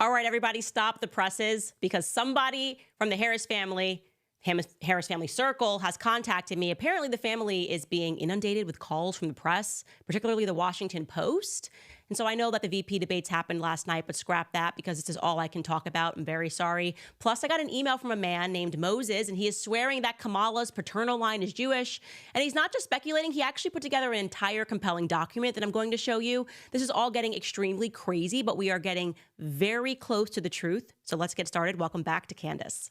All right, everybody, stop the presses because somebody from the Harris family circle has contacted me. Apparently, the family is being inundated with calls from the press, particularly the Washington Post. And so I know that the VP debates happened last night, but scrap that because this is all I can talk about. I'm very sorry. Plus, I got an email from a man named Moses, and he is swearing that Kamala's paternal line is Jewish. And he's not just speculating. He actually put together an entire compelling document that I'm going to show you. This is all getting extremely crazy, but we are getting very close to the truth. So let's get started. Welcome back to Candace.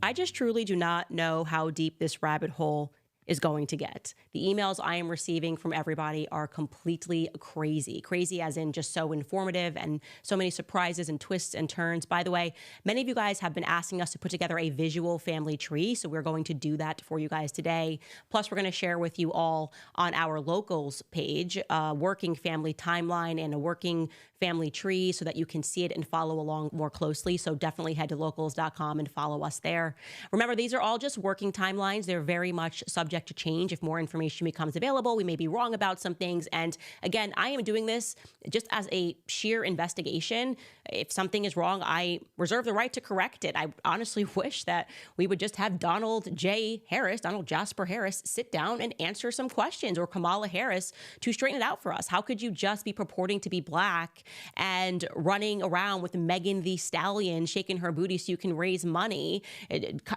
I just truly do not know how deep this rabbit hole is going to get. The emails I am receiving from everybody are completely crazy. Crazy as in just so informative and so many surprises and twists and turns. By the way, many of you guys have been asking us to put together a visual family tree, so we're going to do that for you guys today. Plus, we're going to share with you all on our locals page a working family timeline and a working family tree so that you can see it and follow along more closely. So definitely head to locals.com and follow us there. Remember, these are all just working timelines. They're very much subject to change. If more information becomes available, we may be wrong about some things. And again, I am doing this just as a sheer investigation. If something is wrong, I reserve the right to correct it. I honestly wish that we would just have Donald Jasper Harris, sit down and answer some questions, or Kamala Harris to straighten it out for us. How could you just be purporting to be black and running around with Megan Thee Stallion, shaking her booty so you can raise money,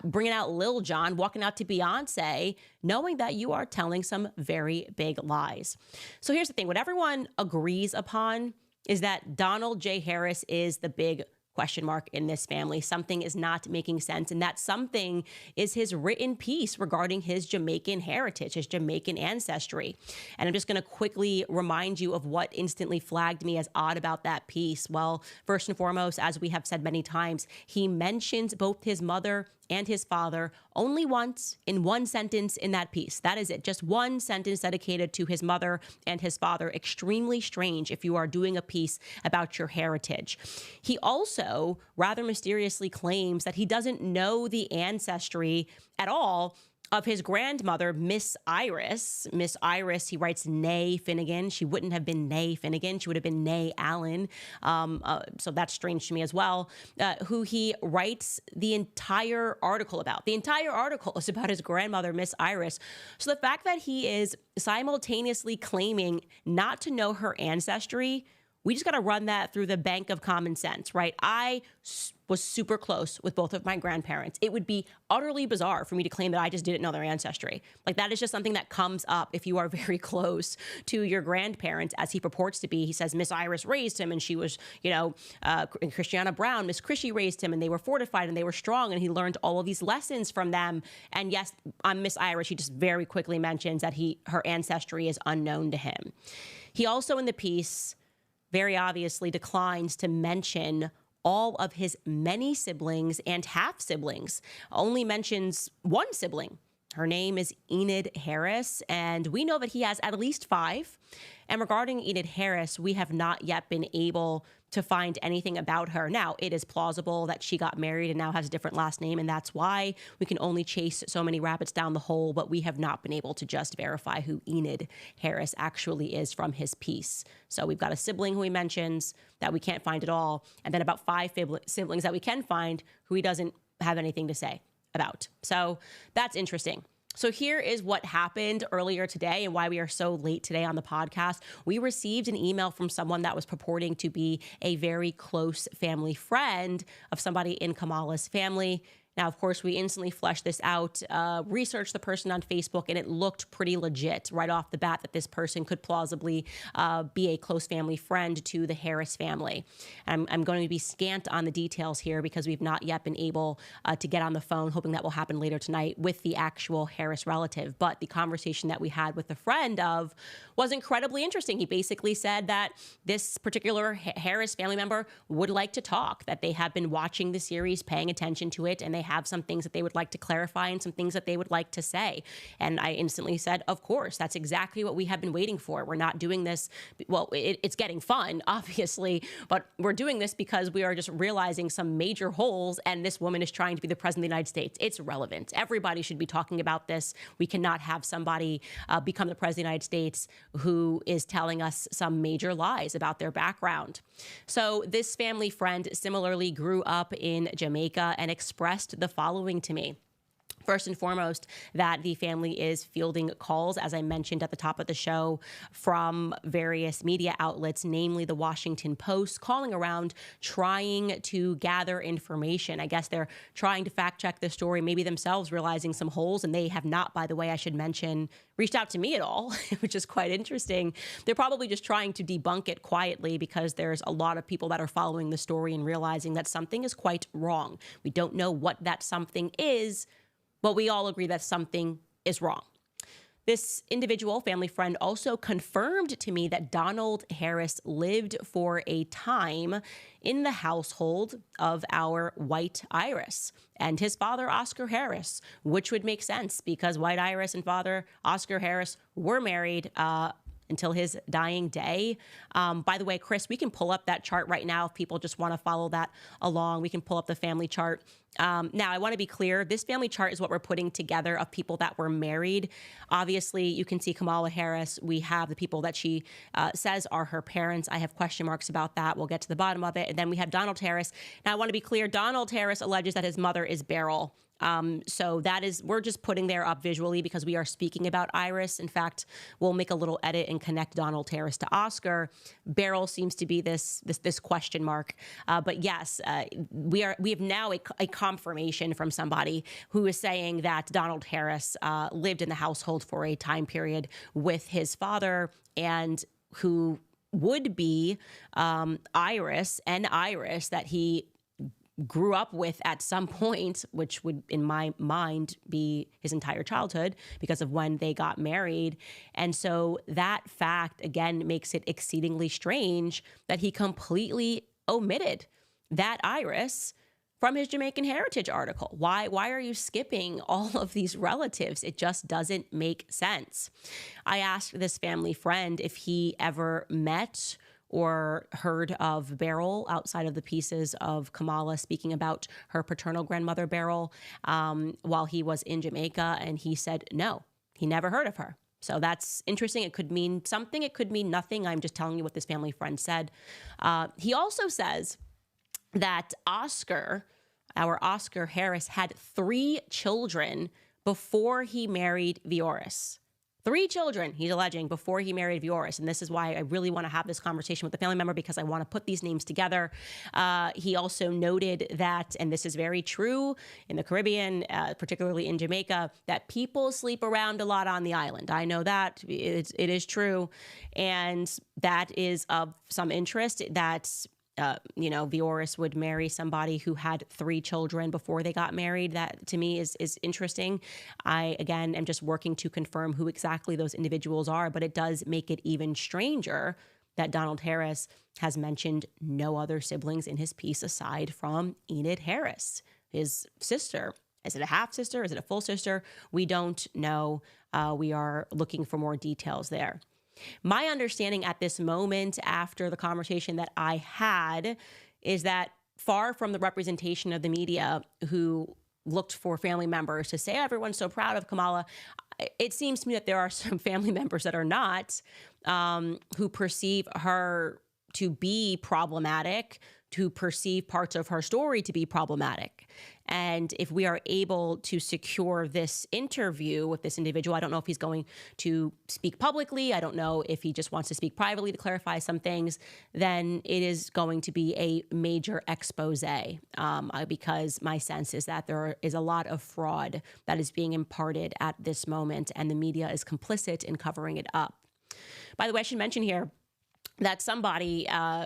bringing out Lil Jon, walking out to Beyonce, knowing that you are telling some very big lies? So here's the thing. What everyone agrees upon is that Donald J. Harris is the big question mark in this family. Something is not making sense. And that something is his written piece regarding his Jamaican heritage, his Jamaican ancestry. And I'm just going to quickly remind you of what instantly flagged me as odd about that piece. Well, first and foremost, as we have said many times, he mentions both his mother and his father only once in one sentence in that piece. That is it. Just one sentence dedicated to his mother and his father. Extremely strange if you are doing a piece about your heritage. He also rather mysteriously claims that he doesn't know the ancestry at all of his grandmother, Miss Iris. Miss Iris, he writes, Nay Finnegan. She wouldn't have been Nay Finnegan. She would have been Nay Allen. So that's strange to me as well, who he writes the entire article about. The entire article is about his grandmother, Miss Iris. So the fact that he is simultaneously claiming not to know her ancestry, we just got to run that through the bank of common sense, right? I was super close with both of my grandparents. It would be utterly bizarre for me to claim that I just didn't know their ancestry. Like, that is just something that comes up if you are very close to your grandparents, as he purports to be. He says Miss Iris raised him, and she was, Christiana Brown, Miss Chrissy raised him, and they were fortified and they were strong, and he learned all of these lessons from them. And yes, on Miss Iris, he just very quickly mentions that her ancestry is unknown to him. He also, in the piece, very obviously declines to mention all of his many siblings and half-siblings, only mentions one sibling. Her name is Enid Harris, and we know that he has at least 5. And regarding Enid Harris, we have not yet been able to find anything about her. Now, it is plausible that she got married and now has a different last name, and that's why we can only chase so many rabbits down the hole, but we have not been able to just verify who Enid Harris actually is from his piece. So we've got a sibling who he mentions that we can't find at all, and then about 5 siblings that we can find who he doesn't have anything to say about. So that's interesting. So here is what happened earlier today and why we are so late today on the podcast. We received an email from someone that was purporting to be a very close family friend of somebody in Kamala's family. Now, of course, we instantly fleshed this out, researched the person on Facebook, and it looked pretty legit right off the bat that this person could plausibly be a close family friend to the Harris family. I'm going to be scant on the details here because we've not yet been able to get on the phone, hoping that will happen later tonight, with the actual Harris relative. But the conversation that we had with the friend of was incredibly interesting. He basically said that this particular Harris family member would like to talk, that they have been watching the series, paying attention to it, and they have some things that they would like to clarify and some things that they would like to say. And I instantly said, of course, that's exactly what we have been waiting for. We're not doing this. Well, it's getting fun, obviously, but we're doing this because we are just realizing some major holes, and this woman is trying to be the president of the United States. It's relevant. Everybody should be talking about this. We cannot have somebody become the president of the United States who is telling us some major lies about their background. So this family friend similarly grew up in Jamaica and expressed the following to me. First and foremost, that the family is fielding calls, as I mentioned at the top of the show, from various media outlets, namely the Washington Post, calling around trying to gather information. I guess they're trying to fact check the story, maybe themselves realizing some holes, and they have not, by the way, I should mention, reached out to me at all, which is quite interesting. They're probably just trying to debunk it quietly because there's a lot of people that are following the story and realizing that something is quite wrong. We don't know what that something is, but we all agree that something is wrong. This individual family friend also confirmed to me that Donald Harris lived for a time in the household of our white Iris and his father, Oscar Harris, which would make sense because white Iris and father, Oscar Harris, were married until his dying day. By the way, Chris, we can pull up that chart right now if people just want to follow that along. We can pull up the family chart. Now, I want to be clear. This family chart is what we're putting together of people that were married. Obviously, you can see Kamala Harris. We have the people that she says are her parents. I have question marks about that. We'll get to the bottom of it. And then we have Donald Harris. Now, I want to be clear. Donald Harris alleges that his mother is Beryl. So that is, we're just putting there up visually because we are speaking about Iris. In fact, we'll make a little edit and connect Donald Harris to Oscar. Beryl seems to be this question mark. But yes, we have now a confirmation from somebody who is saying that Donald Harris lived in the household for a time period with his father and who would be Iris that he grew up with at some point, which would, in my mind, be his entire childhood because of when they got married. And so that fact, again, makes it exceedingly strange that he completely omitted that Iris from his Jamaican Heritage article. Why are you skipping all of these relatives? It just doesn't make sense. I asked this family friend if he ever met or heard of Beryl outside of the pieces of Kamala speaking about her paternal grandmother, Beryl, while he was in Jamaica. And he said, no, he never heard of her. So that's interesting. It could mean something. It could mean nothing. I'm just telling you what this family friend said. He also says that our Oscar Harris, had 3 children before he married Vioris. 3 children, he's alleging, before he married Vioris. And this is why I really want to have this conversation with the family member, because I want to put these names together. He also noted that, and this is very true in the Caribbean, particularly in Jamaica, that people sleep around a lot on the island. I know that it is true. And that is of some interest that Vioris would marry somebody who had 3 children before they got married. That to me is interesting. I, again, am just working to confirm who exactly those individuals are, but it does make it even stranger that Donald Harris has mentioned no other siblings in his piece aside from Enid Harris, his sister. Is it a half sister? Is it a full sister? We don't know. We are looking for more details there. My understanding at this moment, after the conversation that I had, is that far from the representation of the media who looked for family members to say, everyone's so proud of Kamala, it seems to me that there are some family members that are not, who perceive her to be problematic, to perceive parts of her story to be problematic. And if we are able to secure this interview with this individual, I don't know if he's going to speak publicly, I don't know if he just wants to speak privately to clarify some things, then it is going to be a major expose, because my sense is that there is a lot of fraud that is being imparted at this moment, and the media is complicit in covering it up. By the way, I should mention here that somebody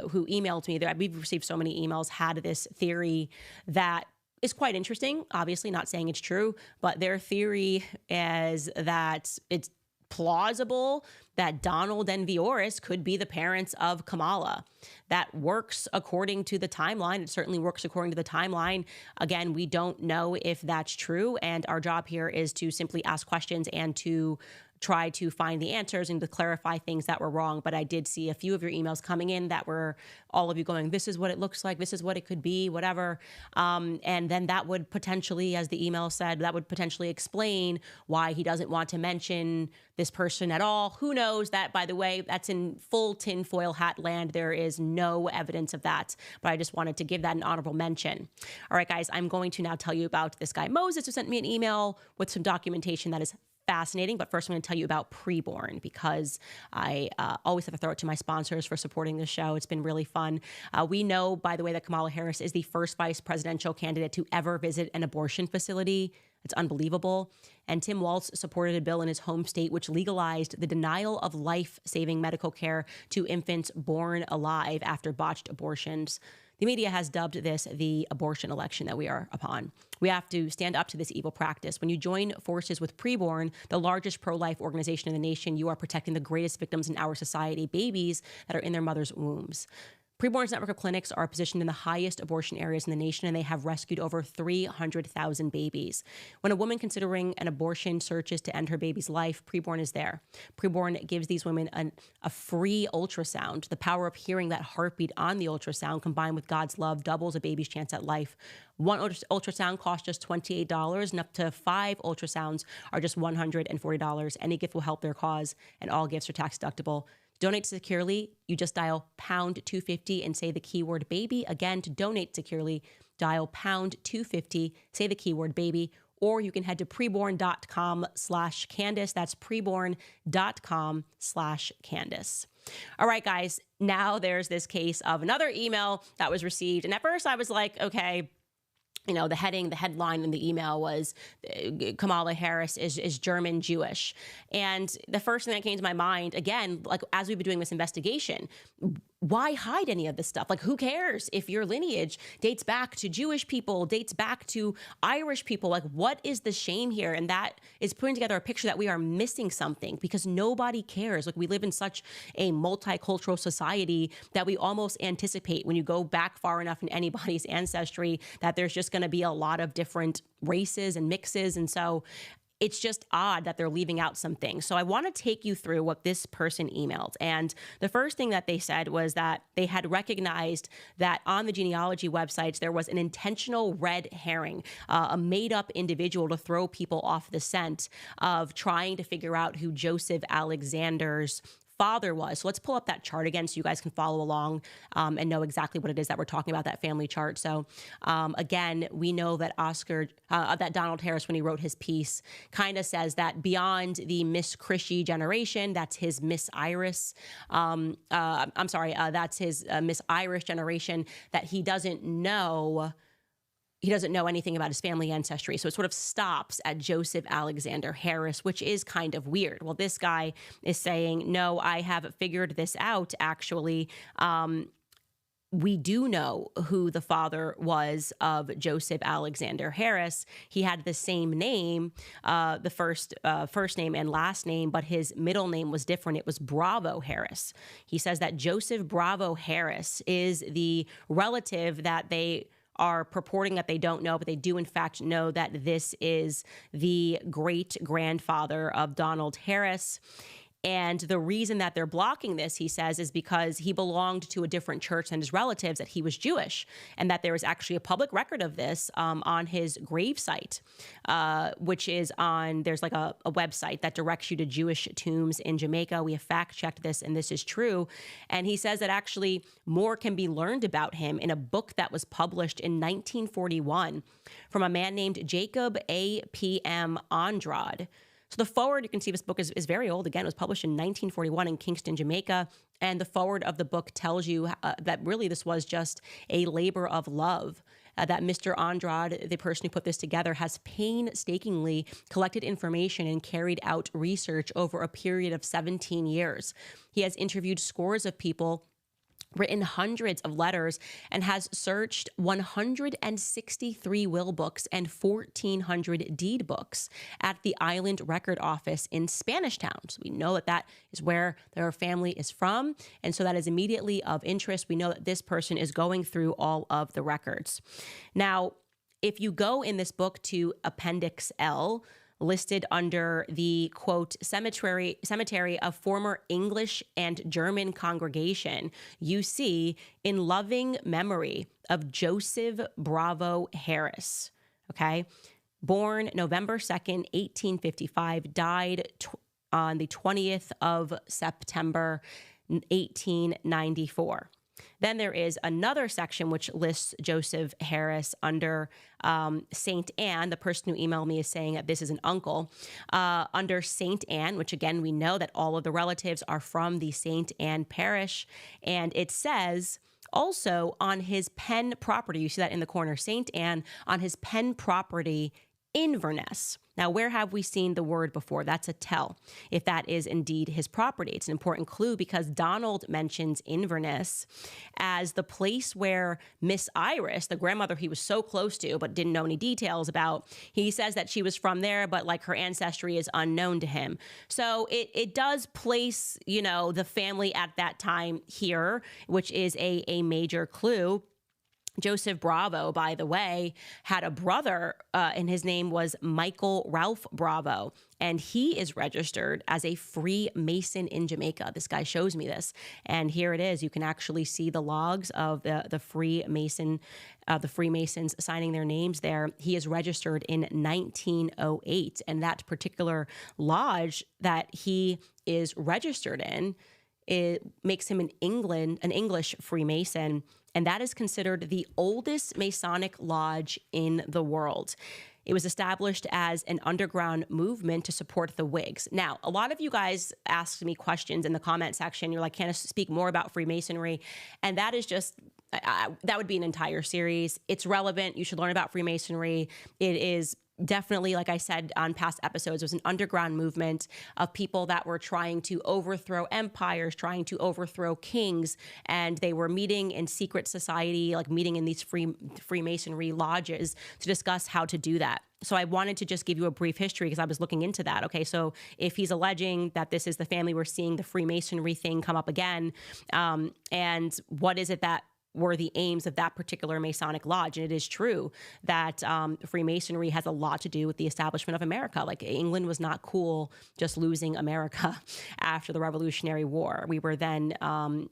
who emailed me, that we've received so many emails, had this theory that is quite interesting. Obviously not saying it's true, but their theory is that it's plausible that Donald and Vioris could be the parents of Kamala. That works according to the timeline. It certainly works according to the timeline. Again, we don't know if that's true, and our job here is to simply ask questions and to try to find the answers and to clarify things that were wrong. But I did see a few of your emails coming in that were all of you going, this is what it looks like, this is what it could be, whatever. And then that would potentially, as the email said, that would potentially explain why he doesn't want to mention this person at all. Who knows? That, by the way, that's in full tinfoil hat land. There is no evidence of that. But I just wanted to give that an honorable mention. All right, guys, I'm going to now tell you about this guy, Moses, who sent me an email with some documentation that is fascinating. But first, I'm going to tell you about Preborn, because I always have to throw it to my sponsors for supporting the show. It's been really fun. We know, by the way, that Kamala Harris is the first vice presidential candidate to ever visit an abortion facility. It's unbelievable. And Tim Walz supported a bill in his home state which legalized the denial of life-saving medical care to infants born alive after botched abortions. The media has dubbed this the abortion election that we are upon. We have to stand up to this evil practice. When you join forces with Preborn, the largest pro-life organization in the nation, you are protecting the greatest victims in our society, babies that are in their mother's wombs. Preborn's network of clinics are positioned in the highest abortion areas in the nation, and they have rescued over 300,000 babies. When a woman considering an abortion searches to end her baby's life, Preborn is there. Preborn gives these women a free ultrasound. The power of hearing that heartbeat on the ultrasound combined with God's love doubles a baby's chance at life. One ultrasound costs just $28, and up to 5 ultrasounds are just $140. Any gift will help their cause, and all gifts are tax deductible. Donate securely. You just dial pound 250 and say the keyword baby. Again, to donate securely, dial pound 250, say the keyword baby, or you can head to preborn.com/Candace. That's preborn.com/Candace. All right, guys, now there's this case of another email that was received. And at first I was like, okay, you know, the headline in the email was Kamala Harris is German Jewish. And the first thing that came to my mind, again, like as we've been doing this investigation, why hide any of this stuff? Like, who cares if your lineage dates back to Jewish people, dates back to Irish people? Like, what is the shame here? And that is putting together a picture that we are missing something, because nobody cares. Like, we live in such a multicultural society that we almost anticipate, when you go back far enough in anybody's ancestry, that there's just going to be a lot of different races and mixes. And so it's just odd that they're leaving out some things. So I want to take you through what this person emailed. And the first thing that they said was that they had recognized that on the genealogy websites, there was an intentional red herring, a made-up individual to throw people off the scent of trying to figure out who Joseph Alexander's father was. So let's pull up that chart again so you guys can follow along and know exactly what it is that we're talking about, that family chart. So again, we know that that Donald Harris, when he wrote his piece, kind of says that beyond the Miss Chrissy generation, that's his Miss Iris. That's his Miss Irish generation, that he doesn't know anything about his family ancestry. So it sort of stops at Joseph Alexander Harris, which is kind of weird. Well, this guy is saying, no, I have figured this out, actually. We do know who the father was of Joseph Alexander Harris. He had the same name, the first name and last name, but his middle name was different. It was Bravo Harris. He says that Joseph Bravo Harris is the relative that they are purporting that they don't know, but they do in fact know that this is the great-grandfather of Donald Harris. And the reason that they're blocking this, he says, is because he belonged to a different church than his relatives, that he was Jewish, and that there is actually a public record of this on his gravesite, which is there's like a website that directs you to Jewish tombs in Jamaica. We have fact-checked this, and this is true. And he says that actually more can be learned about him in a book that was published in 1941 from a man named Jacob A. P.M. Andrade. So the forward, you can see this book is very old. Again, it was published in 1941 in Kingston, Jamaica. And the forward of the book tells you that really this was just a labor of love. That Mr. Andrade, the person who put this together, has painstakingly collected information and carried out research over a period of 17 years. He has interviewed scores of people written hundreds of letters, and has searched 163 will books and 1,400 deed books at the Island Record Office in Spanish Town. So we know that that is where their family is from, and so that is immediately of interest. We know that this person is going through all of the records. Now, if you go in this book to Appendix L, listed under the, quote, cemetery of former English and German congregation, you see, in loving memory of Joseph Bravo Harris, okay? Born November 2nd, 1855, died on the 20th of September, 1894. Then there is another section which lists Joseph Harris under St. Anne. The person who emailed me is saying that this is an uncle. Under St. Anne, which again, we know that all of the relatives are from the St. Anne parish. And it says also on his Penn property, you see that in the corner, St. Anne, on his Penn property, Inverness. Now, where have we seen the word before? That's a tell, if that is indeed his property. It's an important clue because Donald mentions Inverness as the place where Miss Iris, the grandmother he was so close to but didn't know any details about, he says that she was from there, but like her ancestry is unknown to him. So it does place, you know, the family at that time here, which is a major clue. Joseph Bravo, by the way, had a brother, and his name was Michael Ralph Bravo, and he is registered as a Freemason in Jamaica. This guy shows me this, and here it is. You can actually see the logs of the Freemason, the Freemasons signing their names there. He is registered in 1908, and that particular lodge that he is registered in, it makes him an English Freemason, and that is considered the oldest Masonic lodge in the world. It was established as an underground movement to support the Whigs. Now, a lot of you guys asked me questions in the comment section. You're like, Candace, speak more about Freemasonry. And that is just, that would be an entire series. It's relevant. You should learn about Freemasonry. It is definitely, like I said on past episodes, it was an underground movement of people that were trying to overthrow empires, trying to overthrow kings, and they were meeting in secret society, like meeting in these Freemasonry lodges to discuss how to do that. So I wanted to just give you a brief history because I was looking into that. Okay, so if he's alleging that this is the family, we're seeing the Freemasonry thing come up again, and what is it that were the aims of that particular Masonic lodge? And it is true that Freemasonry has a lot to do with the establishment of America. Like, England was not cool just losing America after the Revolutionary War. We were then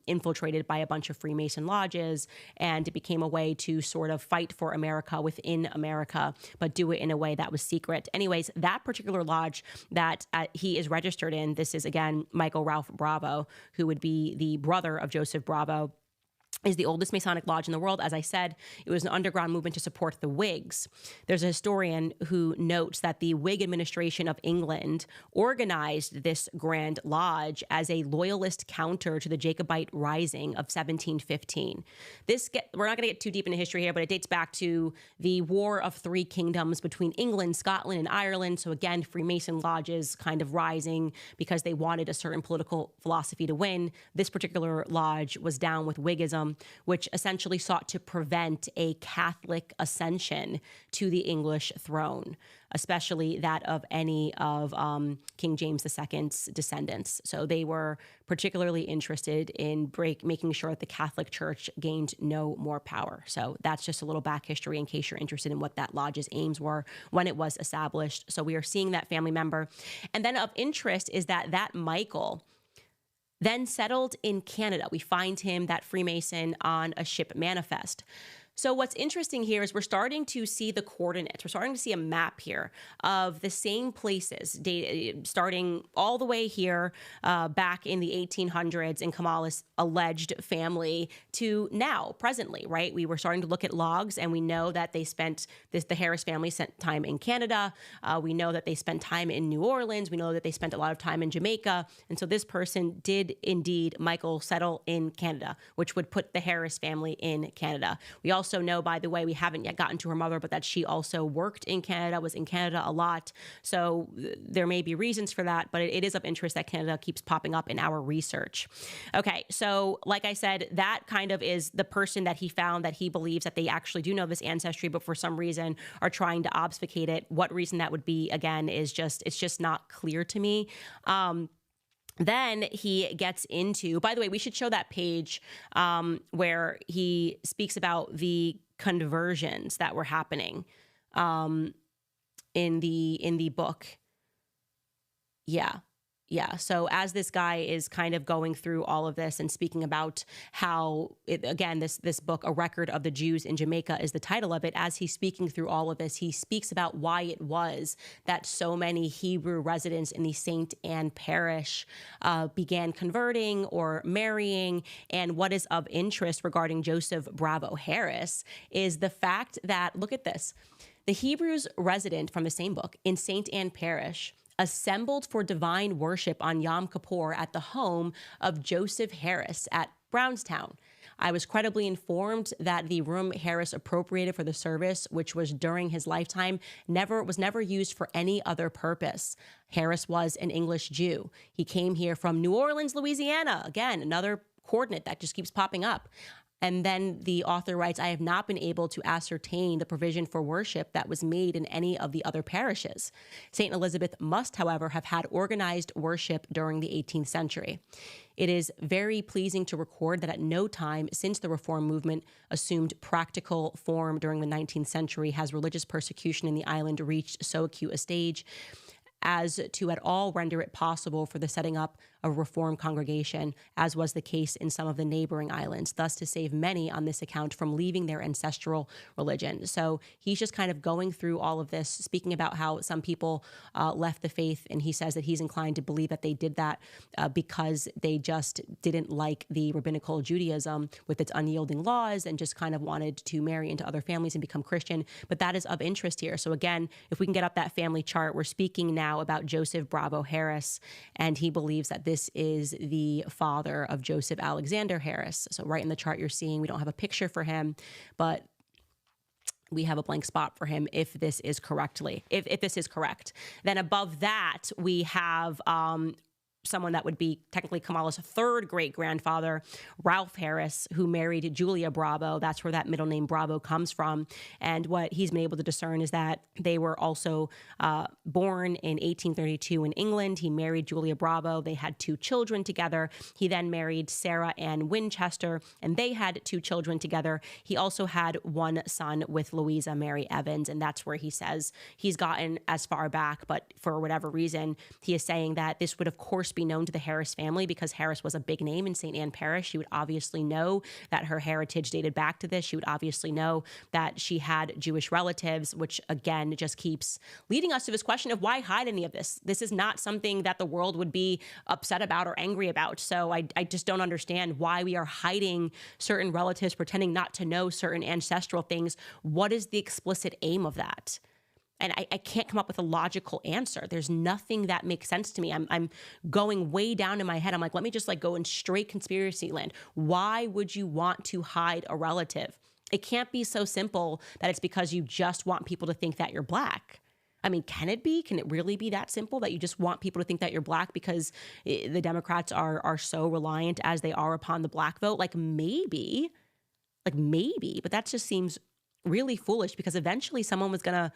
infiltrated by a bunch of Freemason lodges, and it became a way to sort of fight for America within America, but do it in a way that was secret. Anyways, that particular lodge that he is registered in, this is again Michael Ralph Bravo, who would be the brother of Joseph Bravo, is the oldest Masonic lodge in the world. As I said, it was an underground movement to support the Whigs. There's a historian who notes that the Whig administration of England organized this Grand Lodge as a loyalist counter to the Jacobite Rising of 1715. We're not going to get too deep into history here, but it dates back to the War of Three Kingdoms between England, Scotland, and Ireland. So again, Freemason lodges kind of rising because they wanted a certain political philosophy to win. This particular lodge was down with Whiggism, which essentially sought to prevent a Catholic ascension to the English throne, especially that of any of King James II's descendants. So they were particularly interested in making sure that the Catholic Church gained no more power. So that's just a little back history in case you're interested in what that lodge's aims were when it was established. So we are seeing that family member. And then of interest is that Michael then settled in Canada. We find him, that Freemason, on a ship manifest. So what's interesting here is we're starting to see the coordinates. We're starting to see a map here of the same places, starting all the way here back in the 1800s in Kamala's alleged family to now, presently, right? We were starting to look at logs, and we know that they spent, the Harris family spent time in Canada. We know that they spent time in New Orleans. We know that they spent a lot of time in Jamaica. And so this person did indeed, Michael, settle in Canada, which would put the Harris family in Canada. We also also know, by the way, we haven't yet gotten to her mother, but that she also worked in Canada, was in Canada a lot. So there may be reasons for that, but it is of interest that Canada keeps popping up in our research. Okay, so like I said, that kind of is the person that he found that he believes that they actually do know this ancestry, but for some reason are trying to obfuscate it. What reason that would be, again, is just, it's just not clear to me. Then he gets into, by the way, we should show that page where he speaks about the conversions that were happening in the book. Yeah. So as this guy is kind of going through all of this and speaking about how, again, this book, A Record of the Jews in Jamaica, is the title of it. As he's speaking through all of this, he speaks about why it was that so many Hebrew residents in the St. Anne parish began converting or marrying. And what is of interest regarding Joseph Bravo Harris is the fact that, look at this, the Hebrews resident from the same book in St. Anne parish assembled for divine worship on Yom Kippur at the home of Joseph Harris at Brownstown. I was credibly informed that the room Harris appropriated for the service, which was during his lifetime, was never used for any other purpose. Harris was an English Jew. He came here from New Orleans, Louisiana. Again, another coordinate that just keeps popping up. And then the author writes, I have not been able to ascertain the provision for worship that was made in any of the other parishes. St. Elizabeth must, however, have had organized worship during the 18th century. It is very pleasing to record that at no time since the Reform movement assumed practical form during the 19th century has religious persecution in the island reached so acute a stage as to at all render it possible for the setting up of a Reformed congregation, as was the case in some of the neighboring islands, thus to save many on this account from leaving their ancestral religion. So he's just kind of going through all of this, speaking about how some people left the faith, and he says that he's inclined to believe that they did that because they just didn't like the rabbinical Judaism with its unyielding laws and just kind of wanted to marry into other families and become Christian. But that is of interest here. So again, if we can get up that family chart, we're speaking now about Joseph Bravo Harris, and he believes that this is the father of Joseph Alexander Harris. So right in the chart you're seeing, we don't have a picture for him, but we have a blank spot for him if this is if this is correct. Then above that, we have someone that would be technically Kamala's third great-grandfather, Ralph Harris, who married Julia Bravo. That's where that middle name Bravo comes from. And what he's been able to discern is that they were also born in 1832 in England. He married Julia Bravo. They had 2 children together. He then married Sarah Ann Winchester, and they had 2 children together. He also had 1 son with Louisa Mary Evans, and that's where he says he's gotten as far back, but for whatever reason, he is saying that this would, of course, be known to the Harris family because Harris was a big name in St. Anne Parish. She would obviously know that her heritage dated back to this. She would obviously know that she had Jewish relatives, which again just keeps leading us to this question of why hide any of this? This is not something that the world would be upset about or angry about. So I just don't understand why we are hiding certain relatives, pretending not to know certain ancestral things. What is the explicit aim of that? And I can't come up with a logical answer. There's nothing that makes sense to me. I'm going way down in my head. I'm like, let me just go in straight conspiracy land. Why would you want to hide a relative? It can't be so simple that it's because you just want people to think that you're Black. I mean, can it be? Can it really be that simple that you just want people to think that you're Black because the Democrats are so reliant as they are upon the Black vote? Maybe, but that just seems really foolish because eventually someone was going to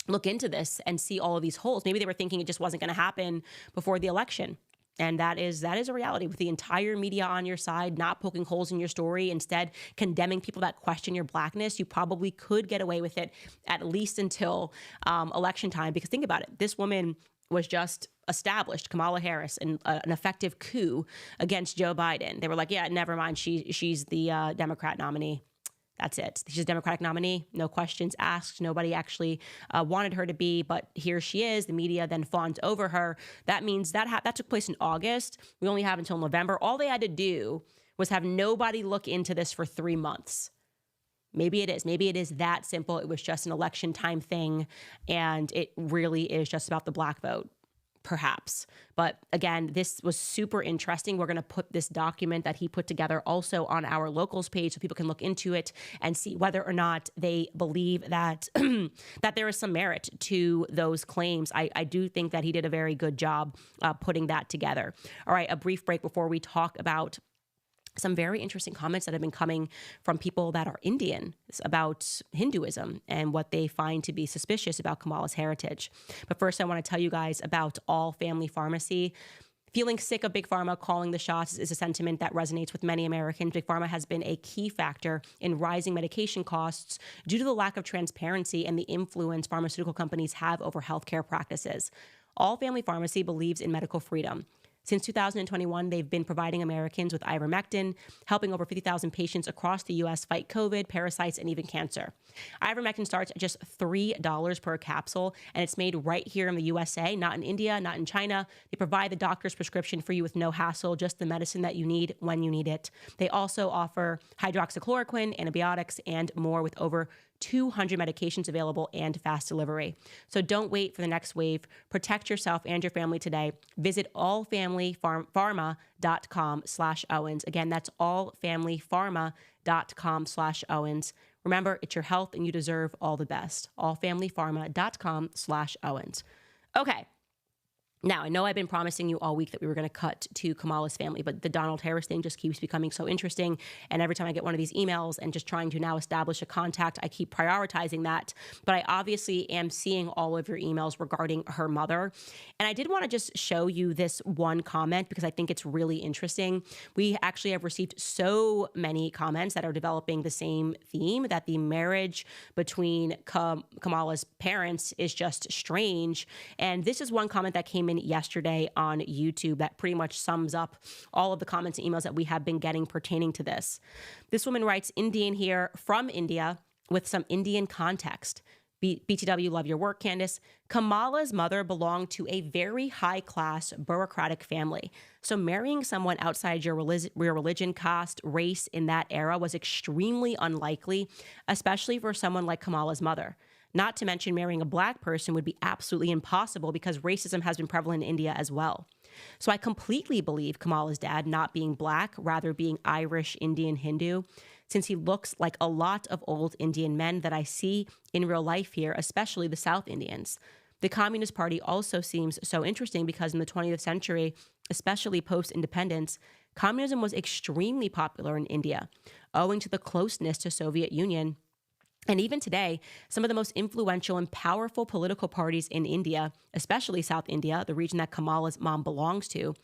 look into this and see all of these holes. Maybe they were thinking it just wasn't going to happen before the election. And that is a reality with the entire media on your side, not poking holes in your story, instead condemning people that question your Blackness. You probably could get away with it at least until election time. Because think about it. This woman was just established, Kamala Harris, in an effective coup against Joe Biden. They were like, yeah, never mind. She's the Democrat nominee. That's it. She's a Democratic nominee. No questions asked. Nobody actually wanted her to be, but here she is. The media then fawned over her. That means that took place in August. We only have until November. All they had to do was have nobody look into this for 3 months. Maybe it is. Maybe it is that simple. It was just an election time thing, and it really is just about the Black vote. Perhaps. But again, this was super interesting. We're going to put this document that he put together also on our locals page so people can look into it and see whether or not they believe that that there is some merit to those claims. I do think that he did a very good job putting that together. All right, a brief break before we talk about some very interesting comments that have been coming from people that are Indian about Hinduism and what they find to be suspicious about Kamala's heritage. But first, I want to tell you guys about All Family Pharmacy. Feeling sick of Big Pharma calling the shots is a sentiment that resonates with many Americans. Big Pharma has been a key factor in rising medication costs due to the lack of transparency and the influence pharmaceutical companies have over healthcare practices. All Family Pharmacy believes in medical freedom. Since 2021, they've been providing Americans with ivermectin, helping over 50,000 patients across the U.S. fight COVID, parasites, and even cancer. Ivermectin starts at just $3 per capsule, and it's made right here in the USA, not in India, not in China. They provide the doctor's prescription for you with no hassle, just the medicine that you need when you need it. They also offer hydroxychloroquine, antibiotics, and more with over 200 medications available and fast delivery. So don't wait for the next wave. Protect yourself and your family today. Visit allfamilypharma.com/Owens. Again, that's allfamilypharma.com/Owens. Remember, it's your health and you deserve all the best. allfamilypharma.com/Owens. Okay. Now, I know I've been promising you all week that we were going to cut to Kamala's family, but the Donald Harris thing just keeps becoming so interesting. And every time I get one of these emails and just trying to now establish a contact, I keep prioritizing that. But I obviously am seeing all of your emails regarding her mother. And I did want to just show you this one comment because I think it's really interesting. We actually have received so many comments that are developing the same theme, that the marriage between Kamala's parents is just strange. And this is one comment that came in yesterday on YouTube that pretty much sums up all of the comments and emails that we have been getting pertaining to this. This woman writes, Indian here from India with some Indian context. BTW, love your work, Candace. Kamala's mother belonged to a very high-class bureaucratic family. So marrying someone outside your religion, caste, race in that era was extremely unlikely, especially for someone like Kamala's mother. Not to mention marrying a black person would be absolutely impossible because racism has been prevalent in India as well. So I completely believe Kamala's dad not being black, rather being Irish, Indian, Hindu, since he looks like a lot of old Indian men that I see in real life here, especially the South Indians. The Communist Party also seems so interesting because in the 20th century, especially post-independence, communism was extremely popular in India, owing to the closeness to Soviet Union. And even today, some of the most influential and powerful political parties in India, especially South India, the region that Kamala's mom belongs to,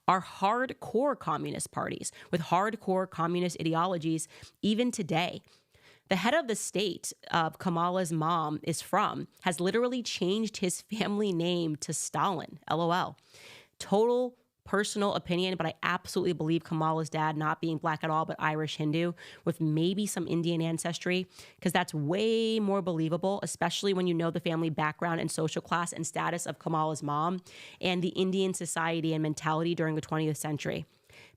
are hardcore communist parties with hardcore communist ideologies even today. The head of the state of Kamala's mom is from has literally changed his family name to Stalin, LOL. Total personal opinion, but I absolutely believe Kamala's dad not being black at all, but Irish Hindu with maybe some Indian ancestry, because that's way more believable, especially when you know the family background and social class and status of Kamala's mom and the Indian society and mentality during the 20th century.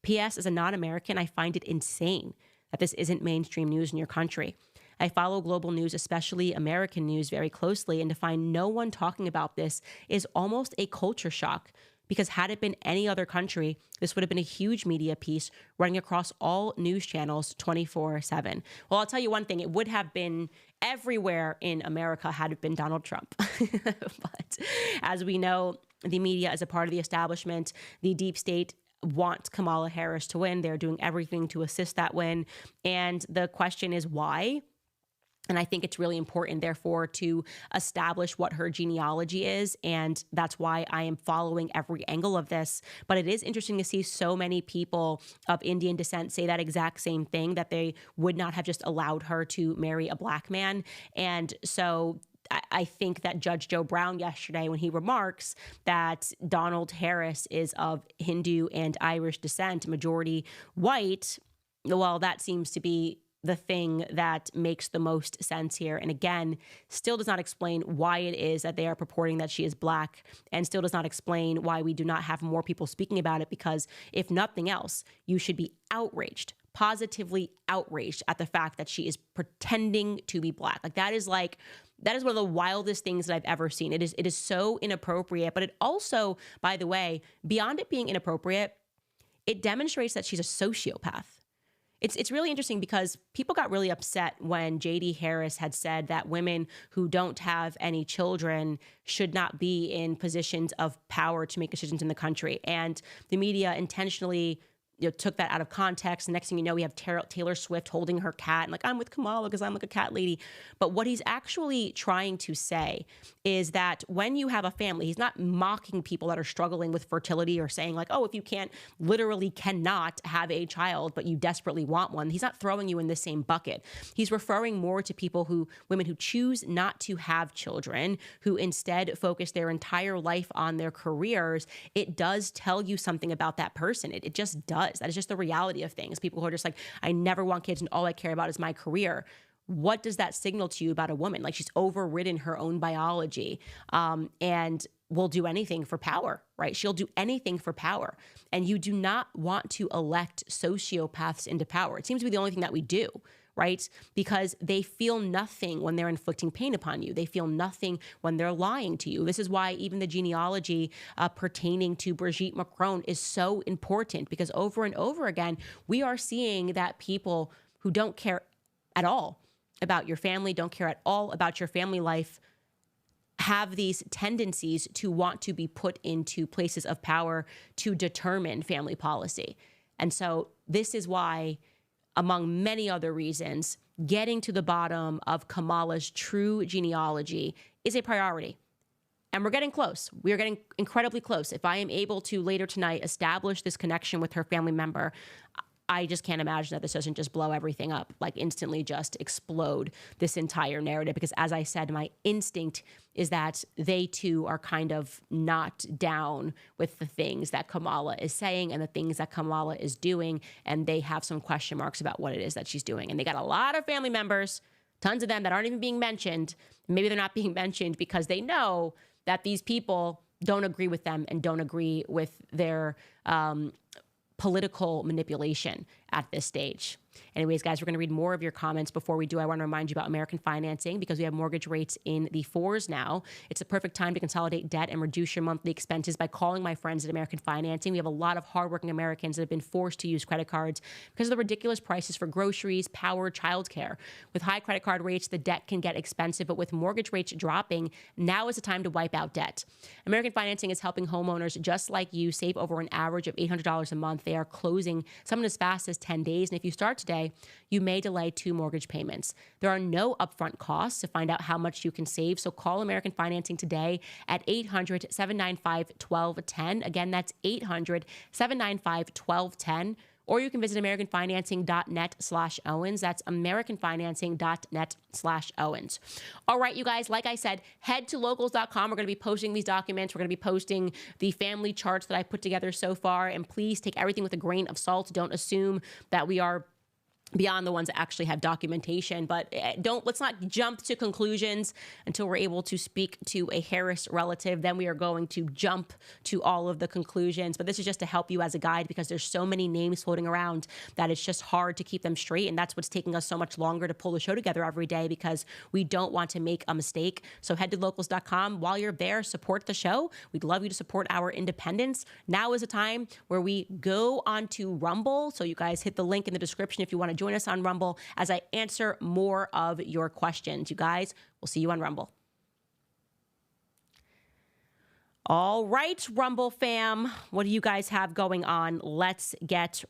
P.S. As a non-American, I find it insane that this isn't mainstream news in your country. I follow global news, especially American news, very closely, and to find no one talking about this is almost a culture shock. Because had it been any other country, this would have been a huge media piece running across all news channels 24/7. Well, I'll tell you one thing, it would have been everywhere in America had it been Donald Trump. But as we know, the media is a part of the establishment. The deep state wants Kamala Harris to win. They're doing everything to assist that win. And the question is why? And I think it's really important, therefore, to establish what her genealogy is. And that's why I am following every angle of this. But it is interesting to see so many people of Indian descent say that exact same thing, that they would not have just allowed her to marry a black man. And so I think that Judge Joe Brown yesterday, when he remarks that Donald Harris is of Hindu and Irish descent, majority white, well, that seems to be the thing that makes the most sense here. And again, still does not explain why it is that they are purporting that she is black, and still does not explain why we do not have more people speaking about it, because if nothing else, you should be outraged, positively outraged at the fact that she is pretending to be black. Like, that is like That is one of the wildest things that I've ever seen. It is so inappropriate, but it also, by the way, beyond it being inappropriate, it demonstrates that she's a sociopath. It's really interesting because people got really upset when J.D. Harris had said that women who don't have any children should not be in positions of power to make decisions in the country. And the media intentionally took that out of context. The next thing you know, we have Taylor Swift holding her cat and like, I'm with Kamala because I'm like a cat lady. But what he's actually trying to say is that when you have a family, he's not mocking people that are struggling with fertility or saying like, oh, if you literally cannot have a child, but you desperately want one, he's not throwing you in the same bucket. He's referring more to women who choose not to have children, who instead focus their entire life on their careers. It does tell you something about that person. It just does. That is just the reality of things. People who are just like, I never want kids and all I care about is my career. What does that signal to you about a woman? Like she's overridden her own biology and will do anything for power, right? She'll do anything for power. And you do not want to elect sociopaths into power. It seems to be the only thing that we do, right? Because they feel nothing when they're inflicting pain upon you. They feel nothing when they're lying to you. This is why even the genealogy pertaining to Brigitte Macron is so important, because over and over again, we are seeing that people who don't care at all about your family, don't care at all about your family life, have these tendencies to want to be put into places of power to determine family policy. And so this is why, among many other reasons, getting to the bottom of Kamala's true genealogy is a priority. And we're getting close. We are getting incredibly close. If I am able to later tonight establish this connection with her family member, I just can't imagine that this doesn't just blow everything up, like instantly just explode this entire narrative. Because as I said, my instinct is that they too are kind of not down with the things that Kamala is saying and the things that Kamala is doing. And they have some question marks about what it is that she's doing. And they got a lot of family members, tons of them that aren't even being mentioned. Maybe they're not being mentioned because they know that these people don't agree with them and don't agree with their political manipulation at this stage. Anyways, guys, we're going to read more of your comments. Before we do, I want to remind you about American Financing, because we have mortgage rates in the 4s now. It's a perfect time to consolidate debt and reduce your monthly expenses by calling my friends at American Financing. We have a lot of hardworking Americans that have been forced to use credit cards because of the ridiculous prices for groceries, power, childcare. With high credit card rates, the debt can get expensive, but with mortgage rates dropping, now is the time to wipe out debt. American Financing is helping homeowners just like you save over an average of $800 a month. They are closing some as fast as 10 days. And if you start today, you may delay 2 mortgage payments. There are no upfront costs to find out how much you can save. So call American Financing today at 800-795-1210. Again, that's 800-795-1210. Or you can visit americanfinancing.net/Owens. That's americanfinancing.net/Owens. All right, you guys, like I said, head to locals.com. We're going to be posting these documents. We're going to be posting the family charts that I put together so far. And please take everything with a grain of salt. Don't assume that we are beyond the ones that actually have documentation, but let's not jump to conclusions until we're able to speak to a Harris relative. Then we are going to jump to all of the conclusions. But this is just to help you as a guide, because there's so many names floating around that it's just hard to keep them straight. And that's what's taking us so much longer to pull the show together every day, because we don't want to make a mistake. So head to locals.com. While you're there, support the show. We'd love you to support our independence. Now is a time where we go onto Rumble. So you guys hit the link in the description if you want to join us on Rumble as I answer more of your questions. You guys, we'll see you on Rumble. All right, Rumble fam, what do you guys have going on? Let's get